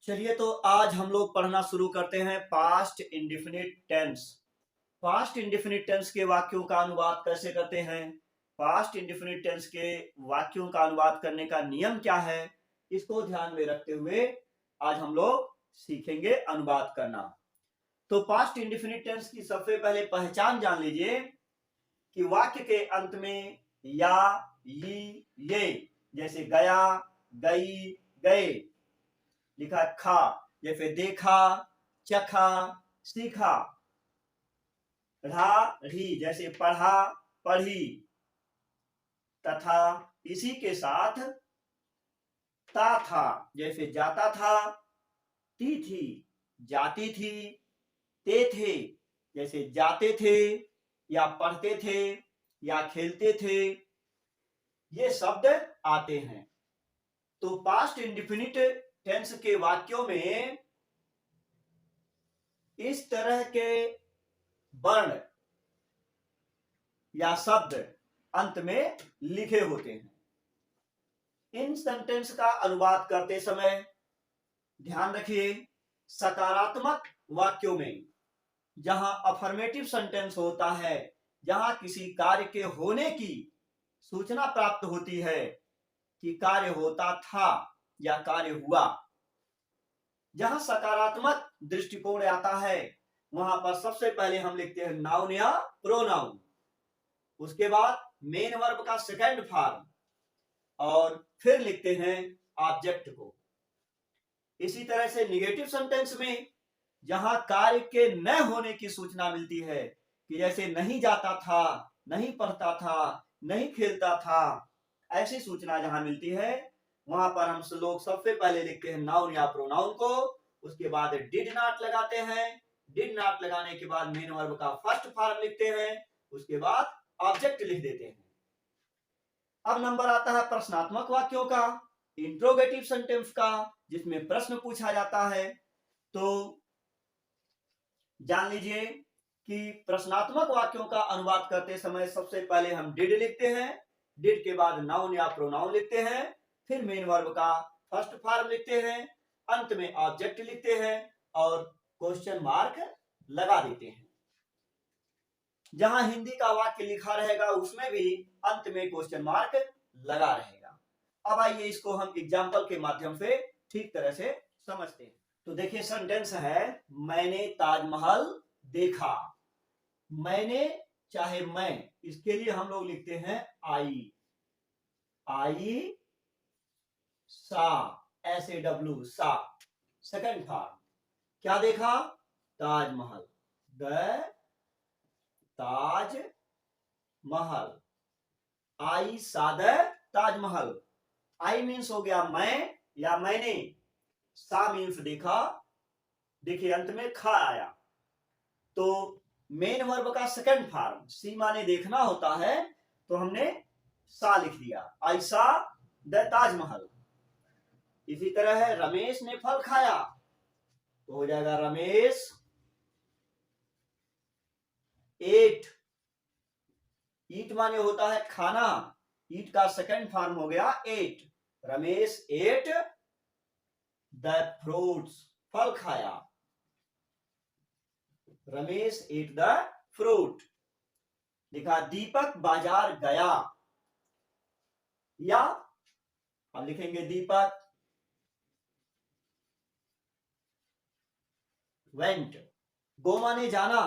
चलिए तो आज हम लोग पढ़ना शुरू करते हैं past indefinite tense. Past indefinite tense के वाक्यों का अनुवाद कैसे करते हैं, पास्ट इंडेफिनिट टेंस के वाक्यों का अनुवाद करने का नियम क्या है, इसको ध्यान में रखते हुए आज हम लोग सीखेंगे अनुवाद करना। तो पास्ट इंडेफिनिट टेंस की सबसे पहले पहचान जान लीजिए कि वाक्य के अंत में या, ये जैसे गया, गई, गए लिखा खा, जैसे देखा, चखा, सीखा। ढ़ा, ढ़ी जैसे पढ़ा, पढ़ी। तथा इसी के साथ ता था जैसे जाता था, ती थी जाती थी, ते थे जैसे जाते थे या पढ़ते थे या खेलते थे, ये शब्द आते हैं। तो पास्ट इंडेफिनिट टेंस के वाक्यों में इस तरह के वर्ण या शब्द अंत में लिखे होते हैं। इन सेंटेंस का अनुवाद करते समय ध्यान रखिए, सकारात्मक वाक्यों में जहां अफर्मेटिव सेंटेंस होता है, जहां किसी कार्य के होने की सूचना प्राप्त होती है कि कार्य होता था या कार्य हुआ, जहां सकारात्मक दृष्टिकोण आता है वहां पर सबसे पहले हम लिखते हैं नाउन या प्रोनाउन, उसके बाद मेन वर्ब का सेकंड फॉर्म और फिर लिखते हैं ऑब्जेक्ट को। इसी तरह से निगेटिव सेंटेंस में जहां कार्य के न होने की सूचना मिलती है कि जैसे नहीं जाता था, नहीं पढ़ता था, नहीं खेलता था, ऐसी सूचना जहां मिलती है वहां पर हम लोग सबसे पहले लिखते हैं नाउन या प्रोनाउन को, उसके बाद डिड नॉट लगाते हैं, डिड नॉट लगाने के बाद मेन वर्ब का फर्स्ट फॉर्म लिखते हैं, उसके बाद ऑब्जेक्ट लिख देते हैं। अब नंबर आता है प्रश्नात्मक वाक्यों का, इंट्रोगेटिव सेंटेंस का, जिसमें प्रश्न पूछा जाता है। तो जान लीजिए कि प्रश्नात्मक वाक्यों का अनुवाद करते समय सबसे पहले हम डिड लिखते हैं, डिड के बाद नाउन या प्रोनाउन लिखते हैं, फिर मेन वर्ब का फर्स्ट फॉर्म लिखते हैं, अंत में ऑब्जेक्ट लिखते हैं और क्वेश्चन मार्क लगा देते हैं। जहां हिंदी का वाक्य लिखा रहेगा उसमें भी अंत में क्वेश्चन मार्क लगा रहेगा। अब आइए इसको हम एग्जाम्पल के माध्यम से ठीक तरह से समझते हैं। तो देखिए सेंटेंस है, मैंने ताजमहल देखा। मैंने चाहे मैं, इसके लिए हम लोग लिखते हैं आई, आई सा, SAW सा, सेकंड फॉर्म। क्या देखा? ताजमहल, द ताज महल, आई सा द ताजमहल। आई मीन्स हो गया मैं या मैंने, सा मीन्स देखा, देखिए अंत में खा आया, तो मेन वर्ब का सेकंड फॉर्म, सी माने देखना होता है, तो हमने सा लिख दिया, आई सा द ताजमहल। इसी तरह है रमेश ने फल खाया, तो हो जाएगा रमेश एट, ईट माने होता है खाना, ईट का सेकंड फॉर्म हो गया ate, Ramesh ate the fruits, फल खाया, रमेश एट द फ्रूट। लिखा दीपक बाजार गया, या हम लिखेंगे दीपक वेंट, गो माने जाना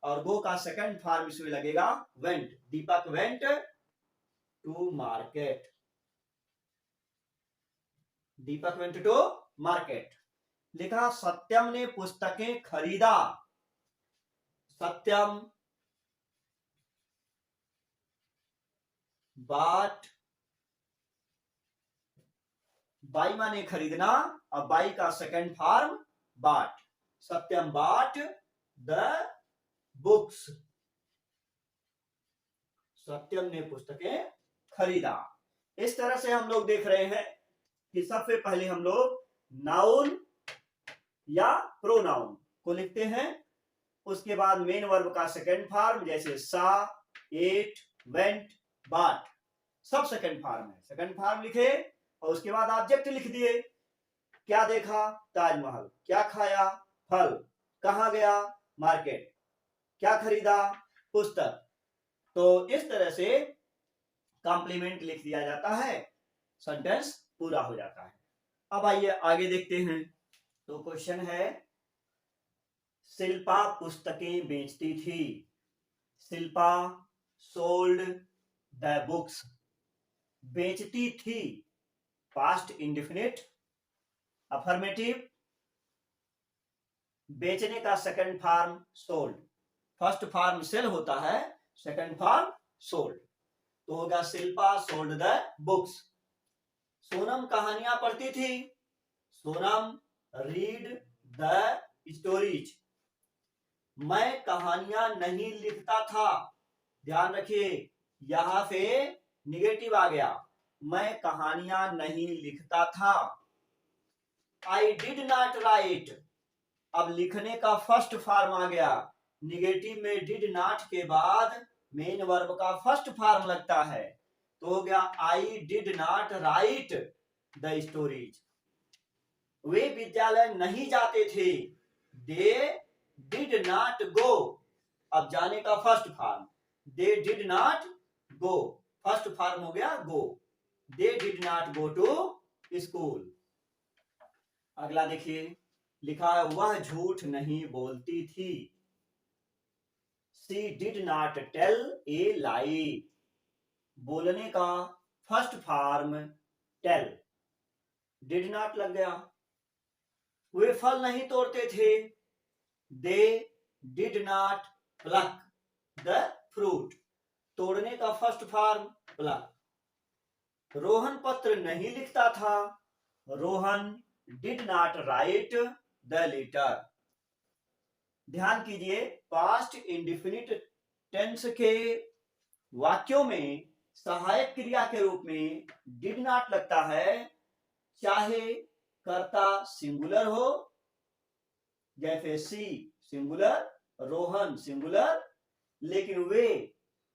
और गो का सेकंड फॉर्म इसमें लगेगा went, Deepak went to market, Deepak went to market. लिखा सत्यम ने पुस्तकें खरीदा, सत्यम बाट, बाई माने खरीदना और बाई का सेकंड फॉर्म बाट, सत्यम बाट द बुक्स, सत्यम ने पुस्तकें खरीदा। इस तरह से हम लोग देख रहे हैं कि सबसे पहले हम लोग नाउन या प्रोनाउन को लिखते हैं, उसके बाद मेन वर्ब का सेकंड फॉर्म जैसे सा, एट, वेंट, बाट, सब सेकंड फॉर्म है, सेकंड फॉर्म लिखे और उसके बाद ऑब्जेक्ट लिख दिए। क्या देखा? ताजमहल। क्या खाया? फल। कहाँ गया? मार्केट। क्या खरीदा? पुस्तक। तो इस तरह से कॉम्प्लीमेंट लिख दिया जाता है, सेंटेंस पूरा हो जाता है। अब आइए आगे देखते हैं। तो क्वेश्चन है, शिल्पा पुस्तकें बेचती थी। Shilpa sold the books. बेचती थी, पास्ट इंडेफिनिट। अफर्मेटिव, बेचने का second form sold. First form sell होता है, सेकंड फॉर्म सोल्ड। तो होगा Shilpa sold the books. Sonam कहानियां पढ़ती थी। Sonam read the stories. मैं कहानियां नहीं लिखता था। ध्यान रखिए, यहां पे निगेटिव आ गया, मैं कहानियां नहीं लिखता था। आई डिड नॉट राइट। अब लिखने का फर्स्ट फॉर्म आ गया। निगेटिव में डिड नॉट के बाद मेन वर्ब का फर्स्ट फॉर्म लगता है, तो हो गया I did not write the stories. वे विद्यालय नहीं जाते थे। They did not go. अब जाने का first form, they did not go, first form हो गया go. They did not go to school. अगला देखिए, लिखा है वह झूठ नहीं बोलती थी। She did not tell a lie. बोलने का first form tell, did not लग गया। वे फल नहीं तोड़ते थे। They did not plug the fruit. तोड़ने का फर्स्ट फॉर्म प्लक। रोहन पत्र नहीं लिखता था। Rohan did not write the letter. ध्यान कीजिए, पास्ट इंडेफिनिट टेंस के वाक्यों में सहायक क्रिया के रूप में डिड नॉट लगता है, चाहे कर्ता सिंगुलर हो, जैसे सी सिंगुलर, रोहन सिंगुलर, लेकिन वे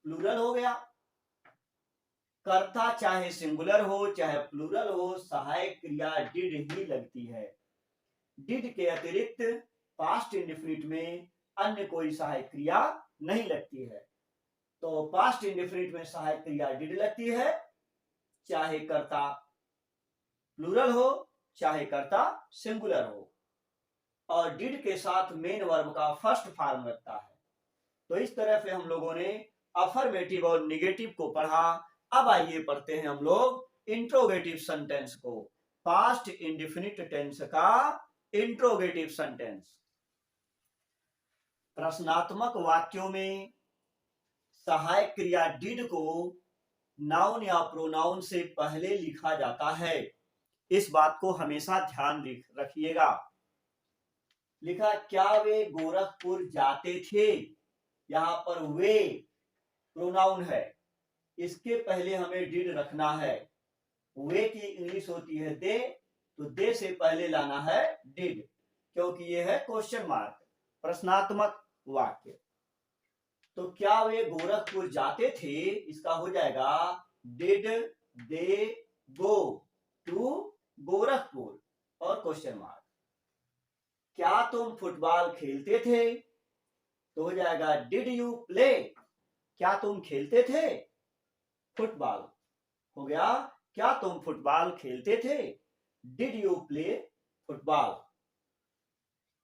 प्लूरल हो गया। कर्ता चाहे सिंगुलर हो चाहे प्लूरल हो, सहायक क्रिया डिड ही लगती है। डिड के अतिरिक्त पास्ट इंडेफिनिट में अन्य कोई सहायक क्रिया नहीं लगती है। तो पास्ट इंडेफिनिट में सहायक क्रिया डिड लगती है, चाहे कर्ता प्लूरल हो चाहे कर्ता सिंगुलर हो, और डिड के साथ मेन वर्ब का फर्स्ट फॉर्म लगता है। तो इस तरह से हम लोगों ने अफर्मेटिव और निगेटिव को पढ़ा। अब आइए पढ़ते हैं हम लोग इंट्रोगेटिव सेंटेंस को, पास्ट इंडेफिनिट टेंस का इंट्रोगेटिव सेंटेंस। प्रश्नात्मक वाक्यों में सहायक क्रिया डिड को नाउन या प्रोनाउन से पहले लिखा जाता है। इस बात को हमेशा ध्यान रखिएगा। लिखा, क्या वे गोरखपुर जाते थे। यहां पर वे प्रोनाउन है, इसके पहले हमें डिड रखना है। वे की इंग्लिश होती है दे, तो दे से पहले लाना है डिड, क्योंकि ये है क्वेश्चन मार्क, प्रश्नात्मक वाक्य। तो क्या वे गोरखपुर जाते थे, इसका हो जाएगा did they go to Gorakhpur और क्वेश्चन मार्क। क्या तुम फुटबॉल खेलते थे, तो हो जाएगा डिड यू प्ले। क्या तुम खेलते थे फुटबॉल, हो गया क्या तुम फुटबॉल खेलते थे, डिड यू प्ले फुटबॉल।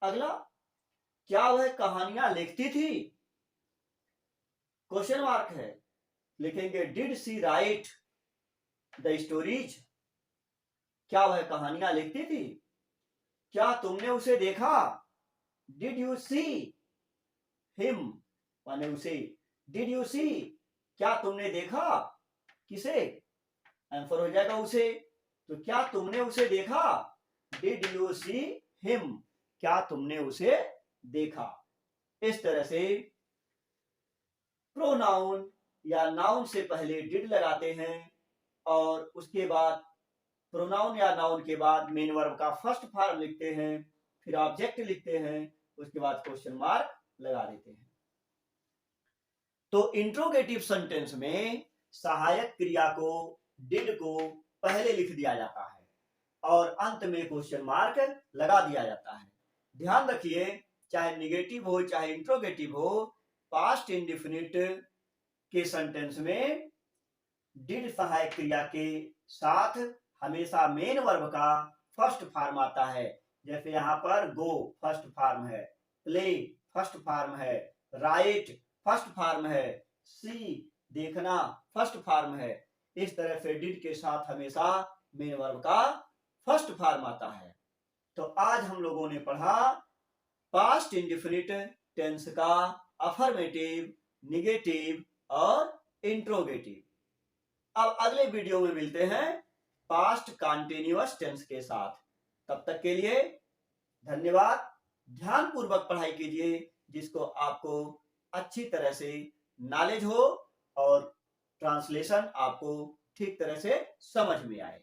अगला, क्या वह कहानियां लिखती थी, क्वेश्चन मार्क है, लिखेंगे did she write the stories. क्या वह कहानियां लिखती थी। क्या तुमने उसे देखा, डिड यू सी हिम, माने उसे। डिड यू सी, क्या तुमने देखा, किसे, आंसर हो जाएगा उसे। तो क्या तुमने उसे देखा, डिड यू सी हिम, क्या तुमने उसे देखा। इस तरह से प्रोनाउन या नाउन से पहले डिड लगाते हैं, और उसके बाद प्रोनाउन या नाउन के बाद मेन वर्ब का फर्स्ट फॉर्म लिखते हैं, फिर ऑब्जेक्ट लिखते हैं, उसके बाद क्वेश्चन मार्क लगा देते हैं। तो इंट्रोगेटिव सेंटेंस में सहायक क्रिया को, डिड को पहले लिख दिया जाता है। और अंत में क्वेश्चन मार्क लगा दिया जाता है। ध्यान रखिए, चाहे निगेटिव हो चाहे इंट्रोगेटिव हो, पास्ट इंडेफिनिट के सेंटेंस में डिड सहायक क्रिया के साथ हमेशा मेन वर्ब का फर्स्ट फॉर्म आता है। जैसे यहाँ पर गो फर्स्ट फॉर्म है, प्ले फर्स्ट फॉर्म है, राइट फर्स्ट फॉर्म है, सी देखना फर्स्ट फॉर्म है। इस तरह से डिड के साथ हमेशा मेन वर्ब का फर्स्ट फॉर्म आता है। तो आज हम लोगों ने पढ़ा पास्ट इंडेफिनिट टेंस का अफर्मेटिव, निगेटिव और इंट्रोगेटिव। अब अगले वीडियो में मिलते हैं पास्ट कंटीन्यूअस टेंस के साथ। तब तक के लिए धन्यवाद। ध्यानपूर्वक पढ़ाई कीजिए, जिसको आपको अच्छी तरह से नॉलेज हो और ट्रांसलेशन आपको ठीक तरह से समझ में आए।